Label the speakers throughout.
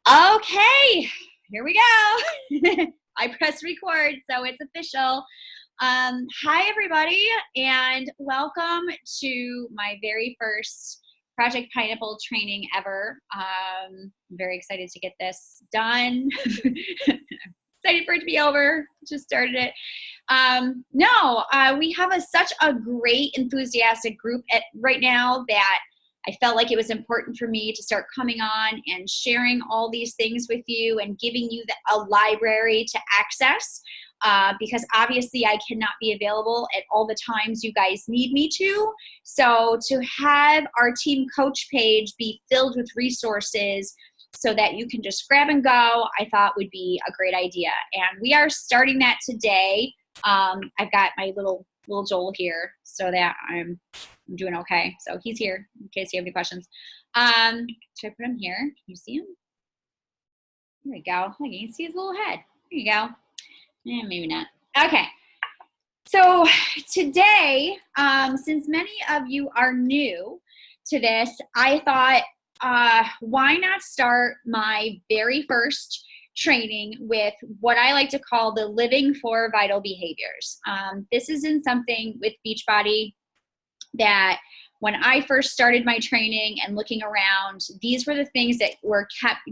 Speaker 1: Okay, here we go. I pressed record, so it's official. Hi, everybody, and welcome to my very first Project Pineapple training ever. I'm very excited to get this done. Excited for it to be over. Just started it. We have such a great, enthusiastic group right now that I felt like it was important for me to start coming on and sharing all these things with you and giving you a library to access because obviously I cannot be available at all the times you guys need me to. So to have our team coach page be filled with resources so that you can just grab and go, I thought would be a great idea. And we are starting that today. I've got my little Joel here so that I'm doing okay. So he's here in case you have any questions. Should I put him here? Can you see him? There we go. Look, you can see his little head. There you go. Maybe not. Okay. So today, since many of you are new to this, I thought, why not start my very first training with what I like to call the living for vital behaviors. This isn't something with Beachbody that when I first started my training and looking around, these were the things that were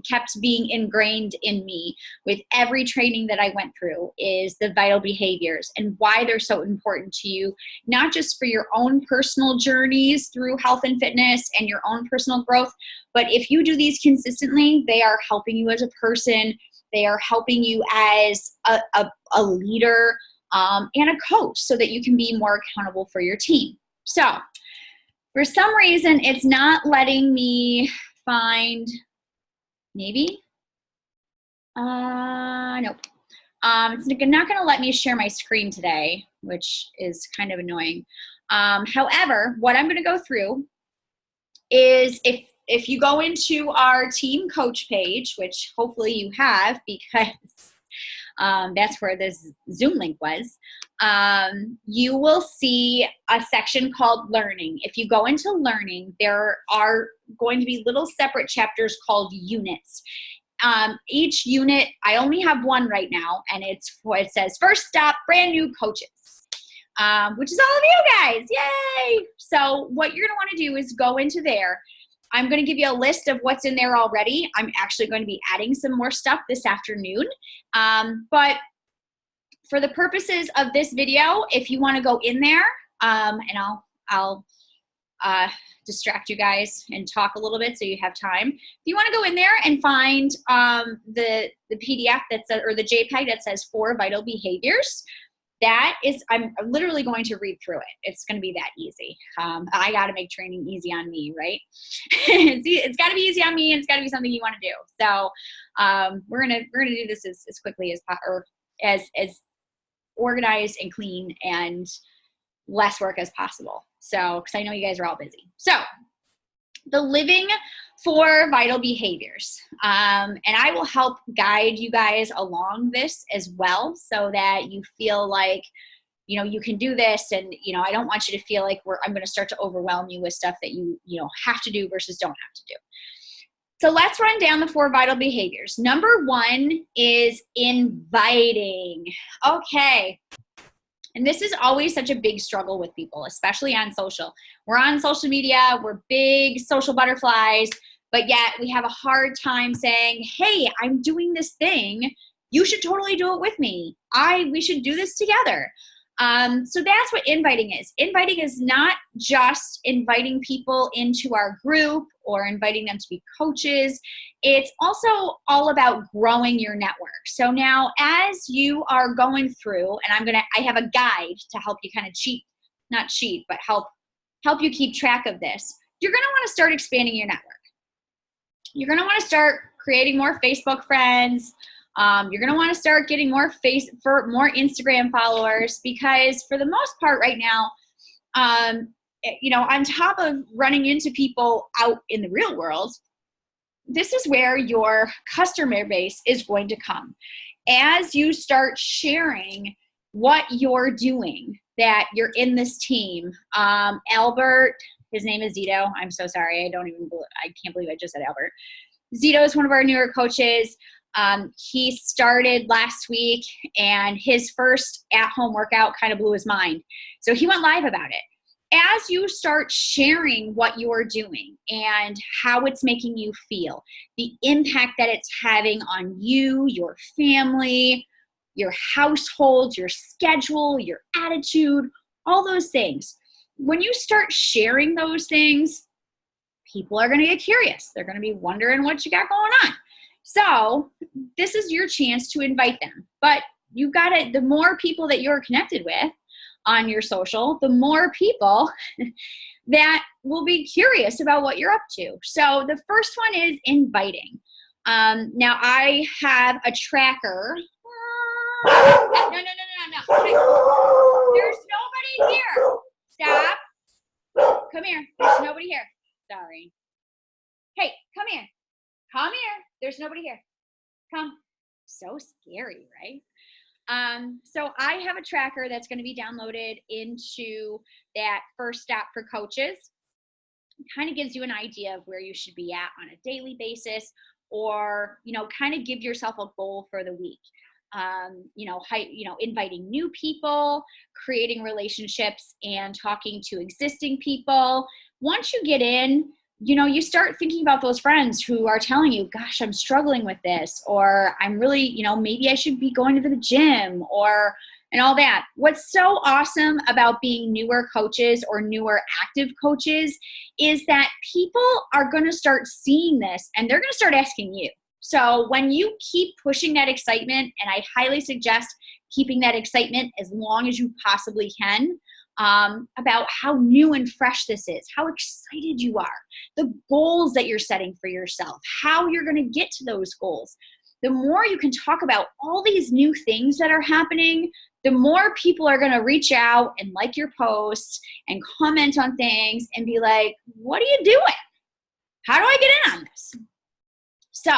Speaker 1: kept being ingrained in me with every training that I went through is the vital behaviors and why they're so important to you, not just for your own personal journeys through health and fitness and your own personal growth, but if you do these consistently, they are helping you as a person. They are helping you as a leader and a coach so that you can be more accountable for your team. So for some reason, it's not letting me find, maybe? Nope. It's not going to let me share my screen today, which is kind of annoying. However, what I'm going to go through is if you go into our team coach page, which hopefully you have because that's where this Zoom link was, you will see a section called Learning. If you go into Learning, there are going to be little separate chapters called units. Each unit, I only have one right now, and it says First Stop, Brand New Coaches, which is all of you guys. Yay! So what you're going to want to do is go into there. I'm going to give you a list of what's in there already. I'm actually going to be adding some more stuff this afternoon. But for the purposes of this video, if you want to go in there, and I'll distract you guys and talk a little bit so you have time. If you want to go in there and find the PDF that says, or the JPEG that says 4 vital behaviors, I'm literally going to read through it. It's going to be that easy. I got to make training easy on me, right? It's got to be easy on me, and it's got to be something you want to do. So we're gonna do this as quickly or as organized and clean and less work as possible. So, because I know you guys are all busy. So, the living for vital behaviors. And I will help guide you guys along this as well so that you feel like, you can do this. And, I don't want you to feel like I'm going to start to overwhelm you with stuff that you have to do versus don't have to do. So let's run down the 4 vital behaviors. Number 1 is inviting. Okay. And this is always such a big struggle with people, especially on social. We're on social media, we're big social butterflies, but yet we have a hard time saying, hey, I'm doing this thing. You should totally do it with me. We should do this together. So that's what inviting is. Inviting is not just inviting people into our group or inviting them to be coaches. It's also all about growing your network. So now as you are going through, and I have a guide to help you kind of help you keep track of this. You're going to want to start expanding your network. You're going to want to start creating more Facebook friends. You're going to want to start getting more Instagram followers because for the most part right now, on top of running into people out in the real world, this is where your customer base is going to come. As you start sharing what you're doing, that you're in this team, Albert, his name is Zito. I'm so sorry. I can't believe I just said Albert. Zito is one of our newer coaches. He started last week, and his first at-home workout kind of blew his mind. So he went live about it. As you start sharing what you're doing and how it's making you feel, the impact that it's having on you, your family, your household, your schedule, your attitude, all those things. When you start sharing those things, people are going to get curious. They're going to be wondering what you got going on. So this is your chance to invite them. But you got to, the more people that you're connected with on your social, the more people that will be curious about what you're up to. So the first one is inviting. Now I have a tracker. No. There's nobody here. Stop. Come here. There's nobody here. Sorry. Hey, come here. Come here. There's nobody here. Come. So scary, right? So I have a tracker that's going to be downloaded into that First Stop for Coaches. It kind of gives you an idea of where you should be at on a daily basis, or, kind of give yourself a goal for the week. Inviting new people, creating relationships, and talking to existing people. Once you get in, you start thinking about those friends who are telling you, gosh, I'm struggling with this, or I'm really, maybe I should be going to the gym, and all that. What's so awesome about being newer coaches or newer active coaches is that people are going to start seeing this, and they're going to start asking you. So when you keep pushing that excitement, and I highly suggest keeping that excitement as long as you possibly can, about how new and fresh this is, how excited you are, the goals that you're setting for yourself, how you're going to get to those goals. The more you can talk about all these new things that are happening, the more people are going to reach out and like your posts and comment on things and be like, what are you doing? How do I get in on this? So,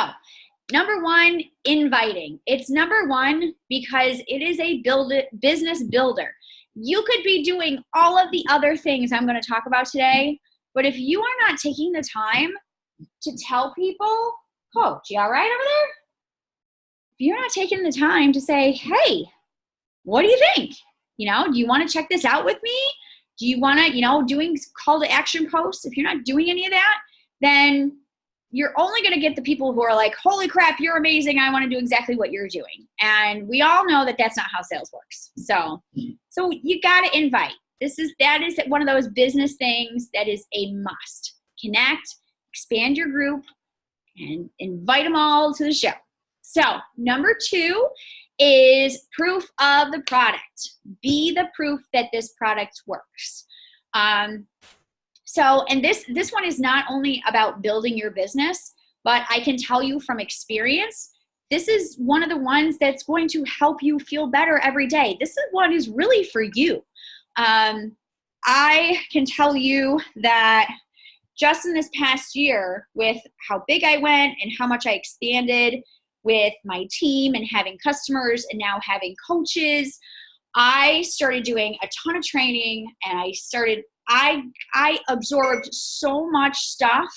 Speaker 1: number one, inviting. It's number one because it is a business builder. You could be doing all of the other things I'm going to talk about today, but if you are not taking the time to tell people, Coach, you all right over there? If you're not taking the time to say, hey, what do you think? Do you want to check this out with me? Do you want to, doing call to action posts? If you're not doing any of that, then you're only going to get the people who are like, holy crap, you're amazing. I want to do exactly what you're doing. And we all know that that's not how sales works. So you got to invite. That is one of those business things that is a must. Connect, expand your group, and invite them all to the show. So number two is proof of the product. Be the proof that this product works. And this one is not only about building your business, but I can tell you from experience, this is one of the ones that's going to help you feel better every day. This is one is really for you. I can tell you that just in this past year, with how big I went and how much I expanded with my team and having customers and now having coaches, I started doing a ton of training, and I absorbed so much stuff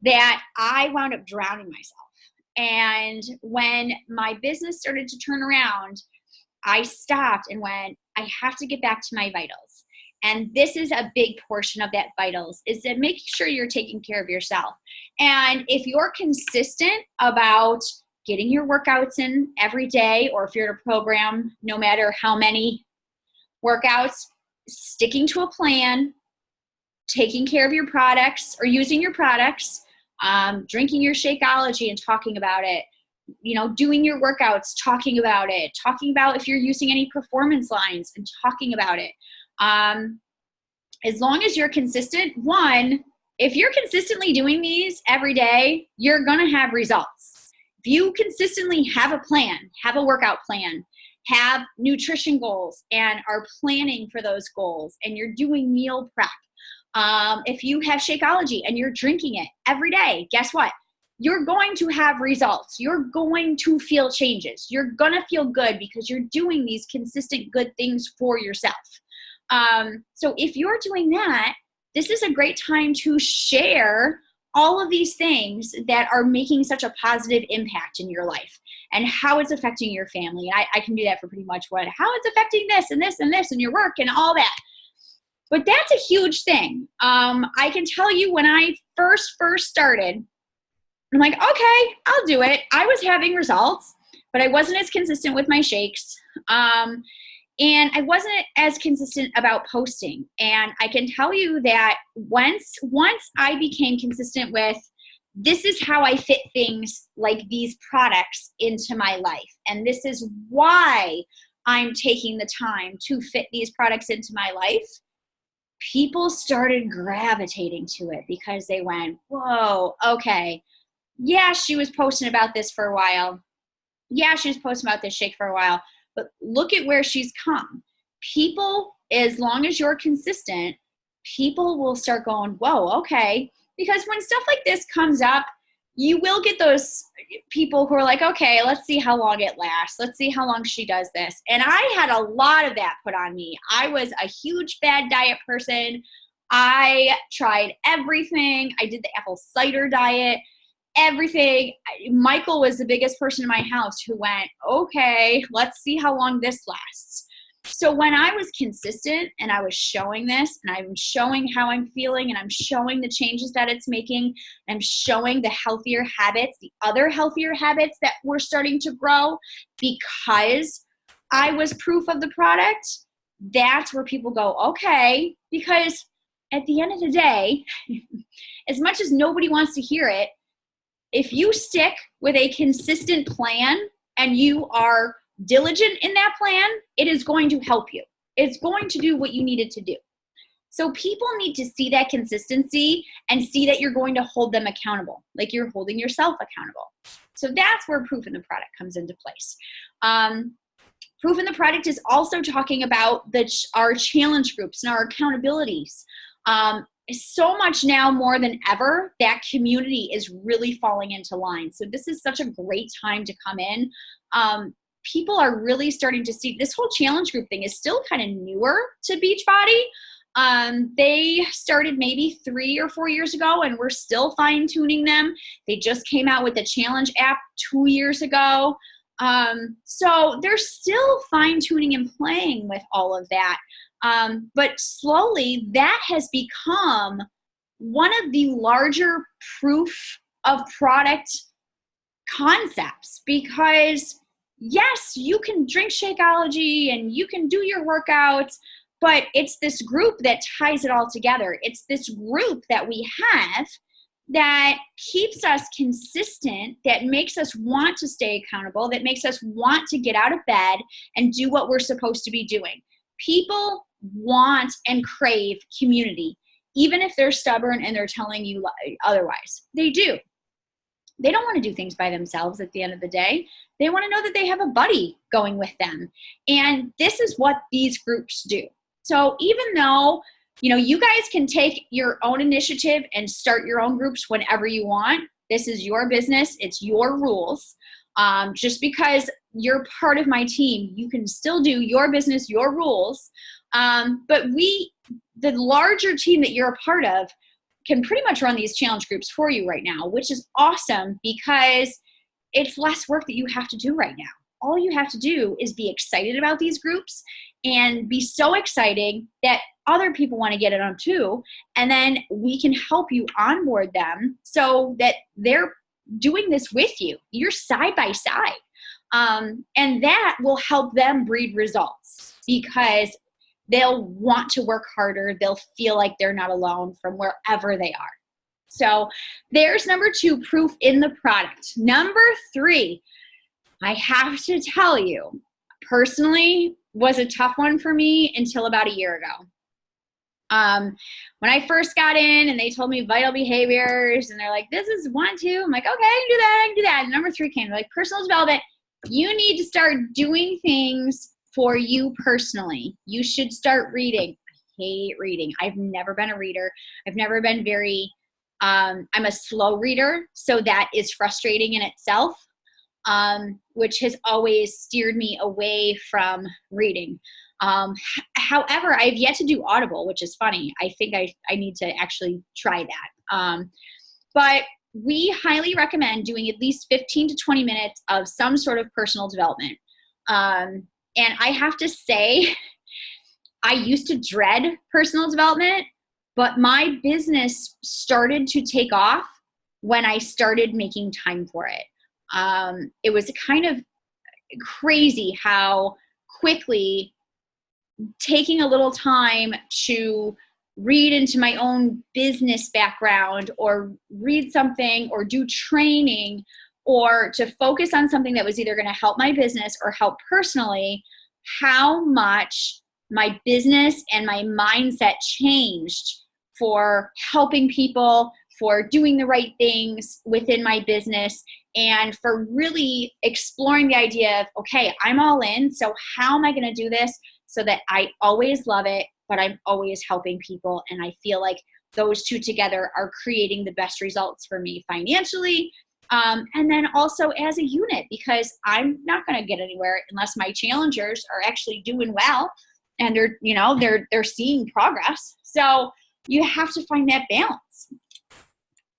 Speaker 1: that I wound up drowning myself. And when my business started to turn around, I stopped and went, I have to get back to my vitals. And this is a big portion of that vitals, is to make sure you're taking care of yourself. And if you're consistent about getting your workouts in every day, or if you're in a program, no matter how many workouts, sticking to a plan, taking care of your products or using your products, drinking your Shakeology and talking about it, doing your workouts, talking about it, talking about if you're using any performance lines and talking about it. As long as you're consistent, if you're consistently doing these every day, you're going to have results. If you consistently have a plan, have a workout plan, have nutrition goals and are planning for those goals, and you're doing meal prep, if you have Shakeology and you're drinking it every day, guess what? You're going to have results. You're going to feel changes. You're going to feel good because you're doing these consistent good things for yourself. So if you're doing that, this is a great time to share all of these things that are making such a positive impact in your life and how it's affecting your family. And I can do that for pretty much how it's affecting this and this and this and your work and all that. But that's a huge thing. I can tell you when I first started, I'm like, okay, I'll do it. I was having results, but I wasn't as consistent with my shakes. And I wasn't as consistent about posting. And I can tell you that once I became consistent with, this is how I fit things like these products into my life. And this is why I'm taking the time to fit these products into my life. People started gravitating to it because they went, whoa, okay. Yeah, she was posting about this for a while. Yeah, she was posting about this shake for a while. But look at where she's come. People, as long as you're consistent, people will start going, whoa, okay. Because when stuff like this comes up, you will get those people who are like, okay, let's see how long it lasts. Let's see how long she does this. And I had a lot of that put on me. I was a huge bad diet person. I tried everything. I did the apple cider diet. Everything. Michael was the biggest person in my house who went, okay, let's see how long this lasts. So when I was consistent and I was showing this and I'm showing how I'm feeling and I'm showing the changes that it's making, I'm showing the healthier habits, the other healthier habits that were starting to grow because I was proof of the product, that's where people go, okay, because at the end of the day, as much as nobody wants to hear it, if you stick with a consistent plan and you are diligent in that plan, it is going to help you. It's going to do what you need it to do. So people need to see that consistency and see that you're going to hold them accountable, like you're holding yourself accountable. So that's where proof in the product comes into place. Proof in the product is also talking about our challenge groups and our accountabilities. So much now more than ever, that community is really falling into line. So this is such a great time to come in. People are really starting to see this whole challenge group thing is still kind of newer to Beachbody. They started maybe 3 or 4 years ago and we're still fine tuning them. They just came out with the challenge app 2 years ago. So they're still fine tuning and playing with all of that. But slowly that has become one of the larger proof of product concepts because yes, you can drink Shakeology and you can do your workouts, but it's this group that ties it all together. It's this group that we have that keeps us consistent, that makes us want to stay accountable, that makes us want to get out of bed and do what we're supposed to be doing. People want and crave community, even if they're stubborn and they're telling you otherwise. They do. They don't want to do things by themselves at the end of the day. They want to know that they have a buddy going with them. And this is what these groups do. So even though, you guys can take your own initiative and start your own groups whenever you want. This is your business. It's your rules. Just because you're part of my team, you can still do your business, your rules. But the larger team that you're a part of, can pretty much run these challenge groups for you right now, which is awesome because it's less work that you have to do right now. All you have to do is be excited about these groups and be so exciting that other people want to get it on too. And then we can help you onboard them so that they're doing this with you. You're side by side. And that will help them breed results because they'll want to work harder. They'll feel like they're not alone from wherever they are. So there's number 2, proof in the product. Number 3, I have to tell you, personally, was a tough one for me until about a year ago. When I first got in and they told me vital behaviors and they're like, this is 1, 2. I'm like, okay, I can do that. And number 3 came, like personal development. You need to start doing things for you personally. You should start reading. I hate reading. I've never been a reader. I've never been very, I'm a slow reader. So that is frustrating in itself, which has always steered me away from reading. However, I've yet to do Audible, which is funny. I think I need to actually try that. But we highly recommend doing at least 15 to 20 minutes of some sort of personal development. And I have to say, I used to dread personal development, but my business started to take off when I started making time for it. It was kind of crazy how quickly taking a little time to read into my own business background or read something or do training or to focus on something that was either going to help my business or help personally, how much my business and my mindset changed for helping people, for doing the right things within my business, and for really exploring the idea of, okay, I'm all in, so how am I going to do this so that I always love it, but I'm always helping people, and I feel like those two together are creating the best results for me financially, and then also as a unit, because I'm not going to get anywhere unless my challengers are actually doing well and they're seeing progress. So you have to find that balance.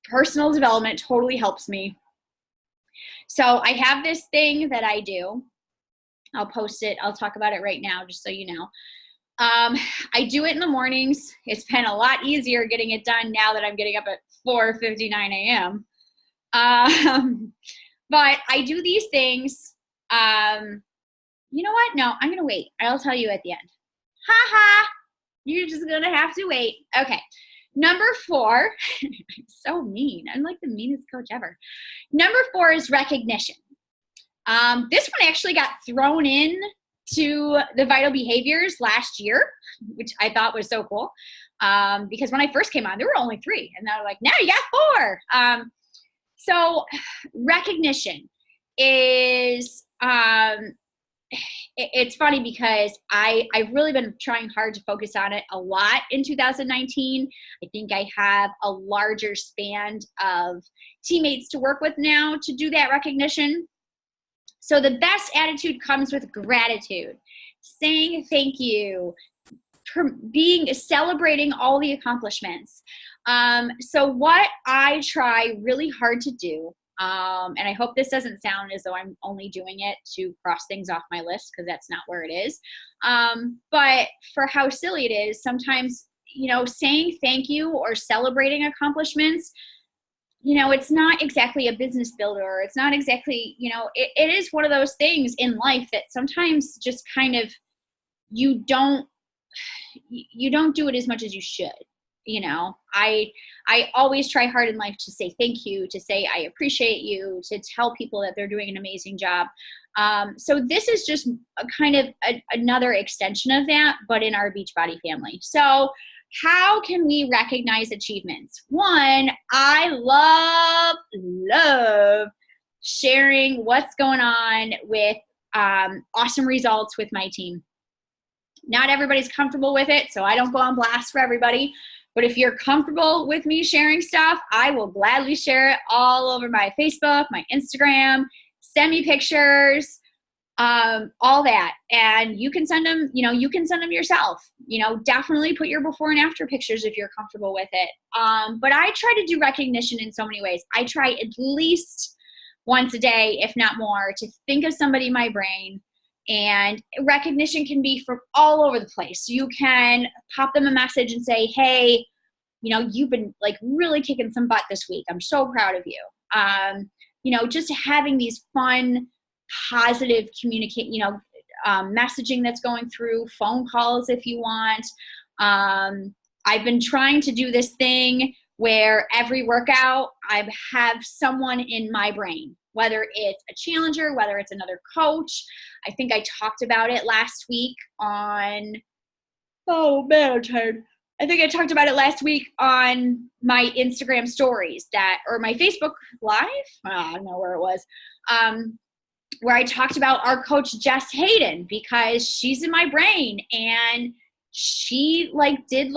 Speaker 1: Personal development totally helps me. So I have this thing that I do. I'll post it. I'll talk about it right now, just so you know. I do it in the mornings. It's been a lot easier getting it done now that I'm getting up at 4:59 a.m. But I do these things. You know what? No, I'm going to wait. I'll tell you at the end. Ha ha. You're just going to have to wait. Okay. Number 4, I'm so mean. I'm like the meanest coach ever. Number 4 is recognition. This one actually got thrown in to the vital behaviors last year, which I thought was so cool. Because when I first came on, there were only 3, and they're like, now you got 4. So recognition is, it's funny because I've really been trying hard to focus on it a lot in 2019. I think I have a larger span of teammates to work with now to do that recognition. So the best attitude comes with gratitude, saying thank you, celebrating all the accomplishments. So what I try really hard to do, and I hope this doesn't sound as though I'm only doing it to cross things off my list, because that's not where it is. But for how silly it is, sometimes, saying thank you or celebrating accomplishments, it's not exactly a business builder. It's not exactly, it is one of those things in life that sometimes just kind of, you don't do it as much as you should. I always try hard in life to say thank you, to say I appreciate you, to tell people that they're doing an amazing job. So this is just a kind of another extension of that, but in our Beachbody family. So how can we recognize achievements? One, I love sharing what's going on with awesome results with my team. Not everybody's comfortable with it, so I don't go on blast for everybody. But if you're comfortable with me sharing stuff, I will gladly share it all over my Facebook, my Instagram, send me pictures, all that. And you can send them, you can send them yourself. Definitely put your before and after pictures if you're comfortable with it. But I try to do recognition in so many ways. I try at least once a day, if not more, to think of somebody in my brain. And recognition can be from all over the place. You can pop them a message and say, hey, you've been like really kicking some butt this week. I'm so proud of you. Just having these fun, positive messaging that's going through, phone calls if you want. I've been trying to do this thing where every workout I have someone in my brain, whether it's a challenger, whether it's another coach. I think I talked about it last week on, oh man, I'm tired. I think I talked about it last week on my Instagram stories or my Facebook Live. I don't know where it was. Where I talked about our coach, Jess Hayden, because she's in my brain and she did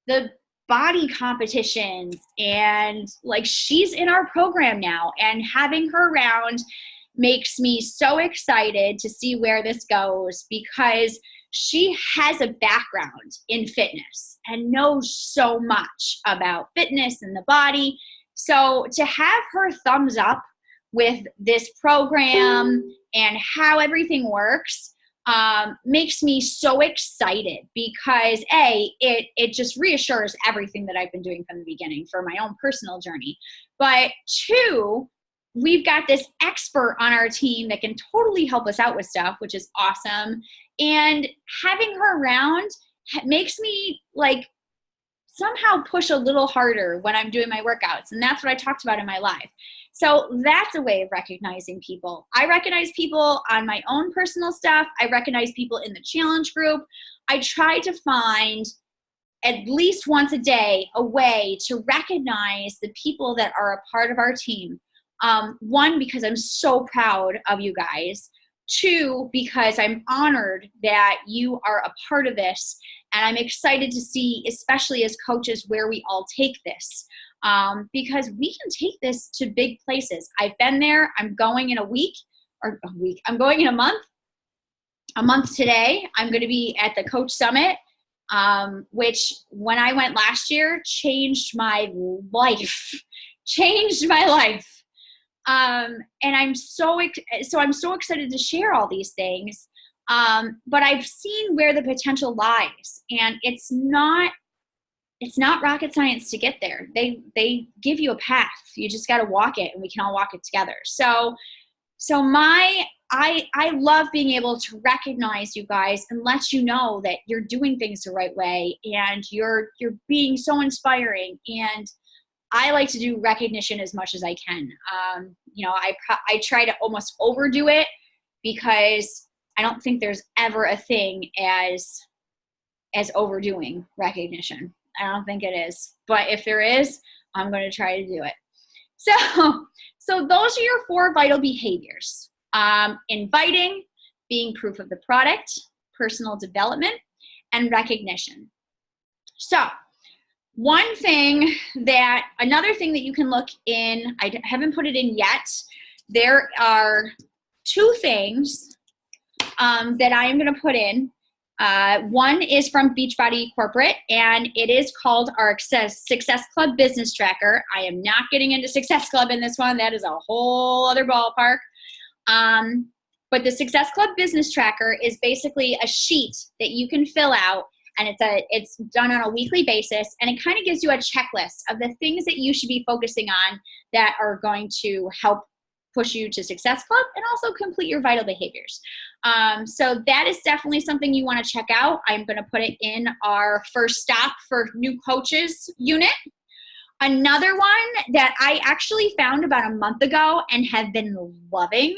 Speaker 1: the body competitions and she's in our program now, and having her around makes me so excited to see where this goes, because she has a background in fitness and knows so much about fitness and the body. So to have her thumbs up with this program and how everything works makes me so excited because it just reassures everything that I've been doing from the beginning for my own personal journey. But two, we've got this expert on our team that can totally help us out with stuff, which is awesome. And having her around makes me like somehow push a little harder when I'm doing my workouts. And that's what I talked about in my live. So that's a way of recognizing people. I recognize people on my own personal stuff. I recognize people in the challenge group. I try to find at least once a day a way to recognize the people that are a part of our team. One, because I'm so proud of you guys. Two, because I'm honored that you are a part of this. And I'm excited to see, especially as coaches, where we all take this. Because we can take this to big places. I've been there. I'm going in I'm going in a month. A month today, I'm going to be at the Coach Summit, which when I went last year, changed my life. And I'm so excited to share all these things. But I've seen where the potential lies, and it's not rocket science to get there. They give you a path. You just got to walk it, and we can all walk it together. So I love being able to recognize you guys and let you know that you're doing things the right way, and you're being so inspiring. And I like to do recognition as much as I can. I try to almost overdo it because I don't think there's ever a thing as overdoing recognition. I don't think it is. But if there is, I'm going to try to do it. So those are your 4 vital behaviors. Inviting, being proof of the product, personal development, and recognition. So another thing that you can look in, I haven't put it in yet. There are 2 things that I am going to put in. One is from Beachbody Corporate, and it is called our Success Club Business Tracker. I am not getting into Success Club in this one. That is a whole other ballpark. But the Success Club Business Tracker is basically a sheet that you can fill out, and it's done on a weekly basis, and it kind of gives you a checklist of the things that you should be focusing on that are going to help push you to Success Club and also complete your vital behaviors. So that is definitely something you want to check out. I'm going to put it in our first stop for new coaches unit. Another one that I actually found about a month ago and have been loving.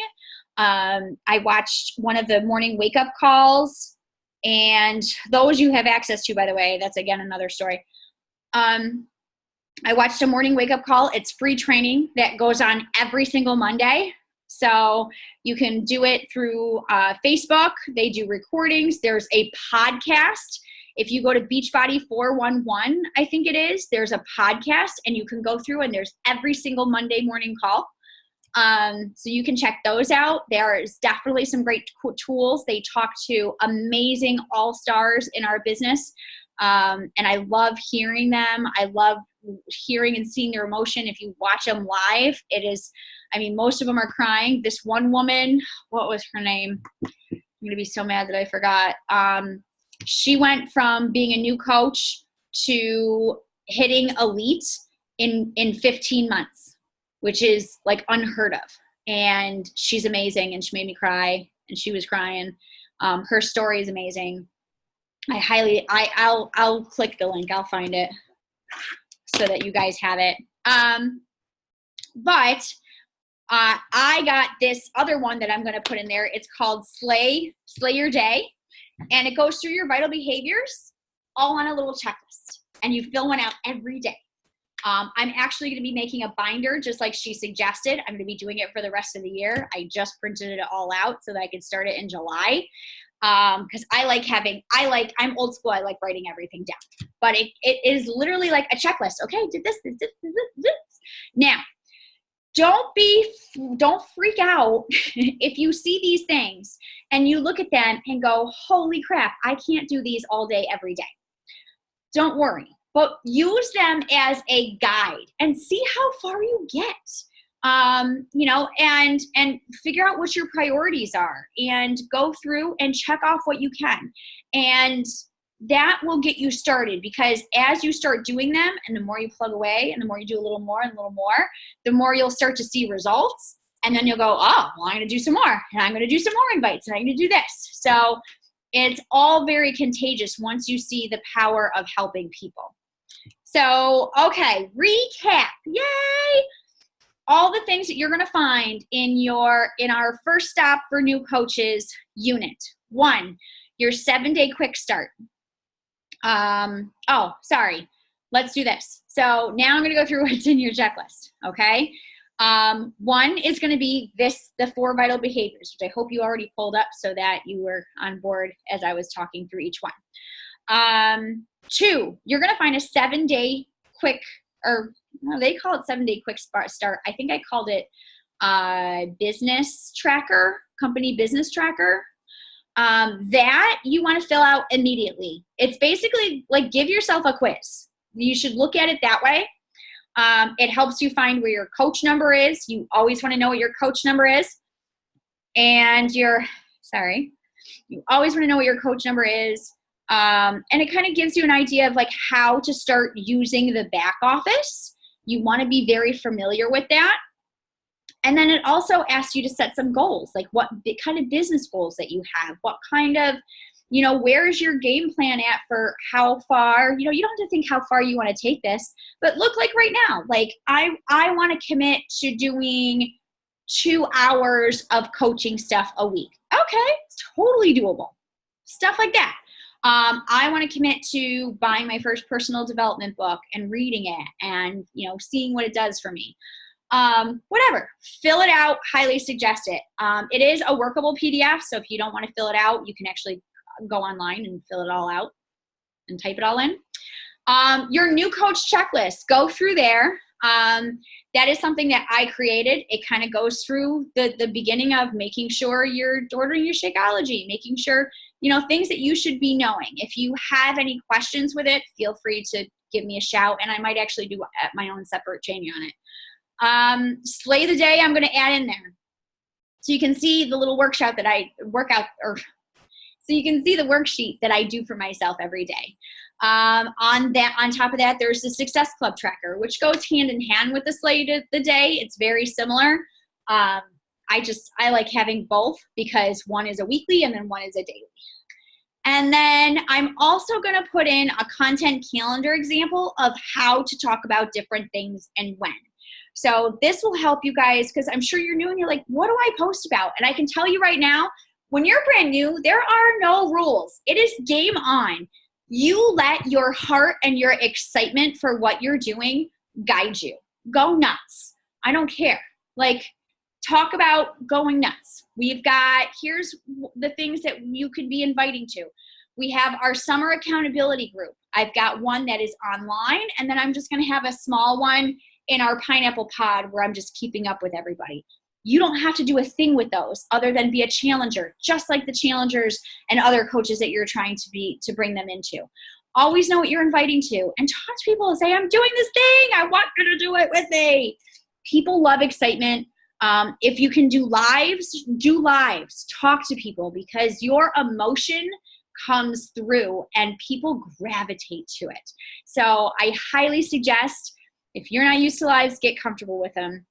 Speaker 1: I watched one of the morning wake up calls, and those you have access to, by the way. That's again another story. I watched a morning wake up call. It's free training that goes on every single Monday. So you can do it through Facebook. They do recordings. There's a podcast. If you go to Beachbody 411, I think it is, there's a podcast, and you can go through, and there's every single Monday morning call. So you can check those out. There's definitely some great tools. They talk to amazing all-stars in our business. And I love hearing them. I love hearing and seeing their emotion. If you watch them live, most of them are crying. This one woman, what was her name? I'm going to be so mad that I forgot. She went from being a new coach to hitting elite in 15 months, which is like unheard of. And she's amazing, and she made me cry, and she was crying. Her story is amazing. I'll click the link. I'll find it so that you guys have it. But I got this other one that I'm going to put in there. It's called Slay Your Day. And it goes through your vital behaviors all on a little checklist. And you fill one out every day. I'm actually going to be making a binder just like she suggested. I'm going to be doing it for the rest of the year. I just printed it all out so that I could start it in July. Because I'm old school. I like writing everything down. But it is literally like a checklist. Okay, did this. Now, don't freak out if you see these things and you look at them and go, holy crap, I can't do these all day, every day. Don't worry. but use them as a guide and see how far you get. You know, and figure out what your priorities are and go through and check off what you can. And that will get you started, because as you start doing them and the more you plug away and the more you do a little more and a little more, the more you'll start to see results. And then you'll go, oh, well, I'm going to do some more, and I'm going to do some more invites, and I'm going to do this. So it's all very contagious once you see the power of helping people. So, okay, recap. Yay! All the things that you're going to find in our first stop for new coaches unit. 1, your 7-day quick start. Oh, sorry. Let's do this. So now I'm going to go through what's in your checklist. Okay. 1 is going to be the 4 vital behaviors, which I hope you already pulled up so that you were on board as I was talking through each one. 2, you're going to find a 7-day quick, or no, they call it 7-day quick start. I think I called it business tracker, company business tracker. That you want to fill out immediately. It's basically like give yourself a quiz. You should look at it that way. It helps you find where your coach number is. You always want to know what your coach number is. And you always want to know what your coach number is. And it kind of gives you an idea of like how to start using the back office. You want to be very familiar with that. And then it also asks you to set some goals, like what kind of business goals that you have, what kind of, you know, where's your game plan at for how far, you know, you don't have to think how far you want to take this, but look like right now, like I want to commit to doing 2 hours of coaching stuff a week. Okay, it's totally doable. Stuff like that. I want to commit to buying my first personal development book and reading it and, you know, seeing what it does for me. Whatever, fill it out, highly suggest it. It is a workable PDF. So if you don't want to fill it out, you can actually go online and fill it all out and type it all in. Your new coach checklist, go through there. That is something that I created. It kind of goes through the beginning of making sure you're ordering your Shakeology, making sure, you know, things that you should be knowing. If you have any questions with it, feel free to give me a shout, and I might actually do my own separate training on it. Slay the day, I'm going to add in there. So you can see the little workshop that so you can see the worksheet that I do for myself every day. On top of that, there's the Success Club tracker, which goes hand in hand with the slay the day. It's very similar. I like having both because one is a weekly and then one is a daily. And then I'm also going to put in a content calendar example of how to talk about different things and when. So this will help you guys, because I'm sure you're new and you're like, what do I post about? And I can tell you right now, when you're brand new, there are no rules. It is game on. You let your heart and your excitement for what you're doing guide you. Go nuts. I don't care. Like, talk about going nuts. Here's the things that you could be inviting to. We have our summer accountability group. I've got one that is online, and then I'm just going to have a small one in our Pineapple Pod where I'm just keeping up with everybody. You don't have to do a thing with those other than be a challenger, just like the challengers and other coaches that you're trying to bring them into. Always know what you're inviting to, and talk to people and say, I'm doing this thing. I want you to do it with me. People love excitement. If you can do lives, talk to people, because your emotion comes through and people gravitate to it. So I highly suggest, if you're not used to lives, get comfortable with them,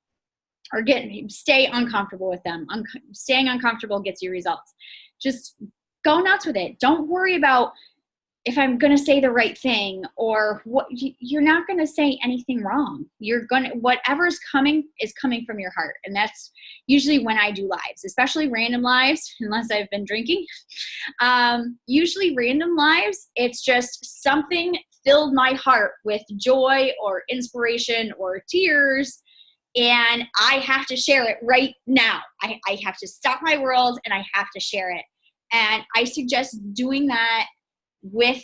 Speaker 1: or stay uncomfortable with them. Staying uncomfortable gets you results. Just go nuts with it. Don't worry about if I'm going to say the right thing or what. You're not going to say anything wrong. Whatever's coming is coming from your heart. And that's usually when I do lives, especially random lives, unless I've been drinking. Usually random lives, it's just something filled my heart with joy or inspiration or tears, and I have to share it right now. I have to stop my world and I have to share it. And I suggest doing that with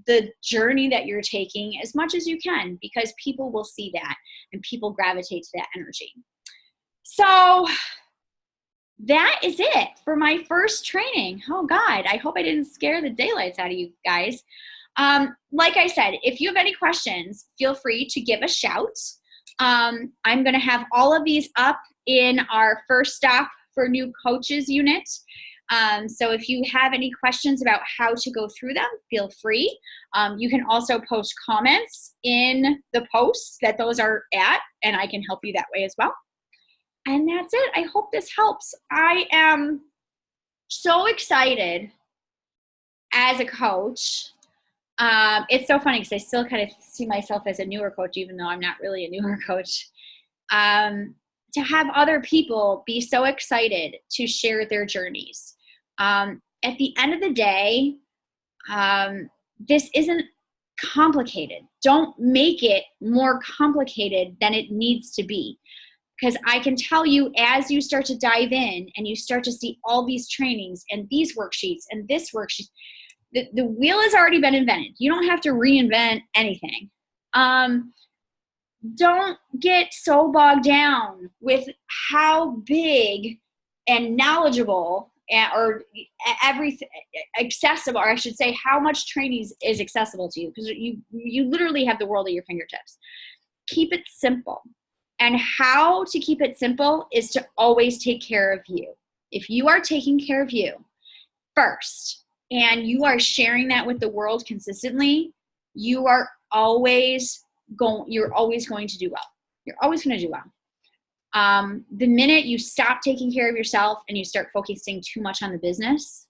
Speaker 1: the journey that you're taking as much as you can, because people will see that and people gravitate to that energy. So that is it for my first training. Oh God, I hope I didn't scare the daylights out of you guys. Like I said, if you have any questions, feel free to give a shout. I'm going to have all of these up in our First Stop for New Coaches unit. So if you have any questions about how to go through them, feel free. You can also post comments in the posts that those are at, and I can help you that way as well. And that's it. I hope this helps. I am so excited as a coach. It's so funny because I still kind of see myself as a newer coach, even though I'm not really a newer coach. To have other people be so excited to share their journeys. At the end of the day, this isn't complicated. Don't make it more complicated than it needs to be. Because I can tell you, as you start to dive in and you start to see all these trainings and these worksheets and this worksheet, the wheel has already been invented. You don't have to reinvent anything. Don't get so bogged down with how big and knowledgeable or everything accessible, or I should say how much training is accessible to you, because you literally have the world at your fingertips. Keep it simple. And how to keep it simple is to always take care of you. If you are taking care of you first and you are sharing that with the world consistently, you're always going to do well. You're always going to do well. The minute you stop taking care of yourself and you start focusing too much on the business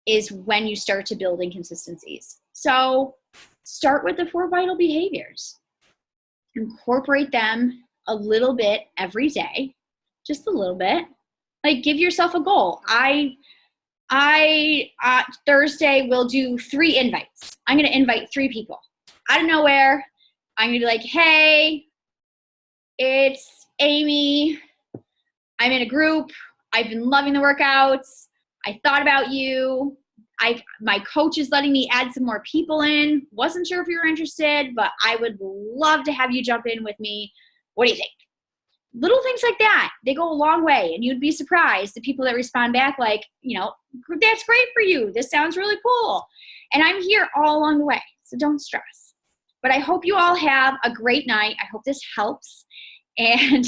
Speaker 1: is when you start to build inconsistencies. So start with the 4 vital behaviors. Incorporate them a little bit every day, just a little bit. Like, give yourself a goal. Thursday will do 3 invites. I'm going to invite 3 people out of nowhere. I'm going to be like, hey, it's Amy. I'm in a group. I've been loving the workouts. I thought about you. My coach is letting me add some more people in. Wasn't sure if you were interested, but I would love to have you jump in with me. What do you think? Little things like that, they go a long way, and you'd be surprised the people that respond back like, that's great for you. This sounds really cool. And I'm here all along the way, so don't stress. But I hope you all have a great night. I hope this helps. And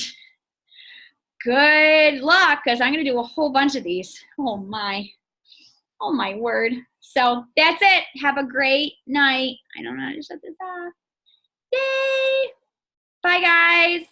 Speaker 1: good luck, because I'm going to do a whole bunch of these. Oh my word. So that's it. Have a great night. I don't know how to shut this off. Yay. Bye, guys.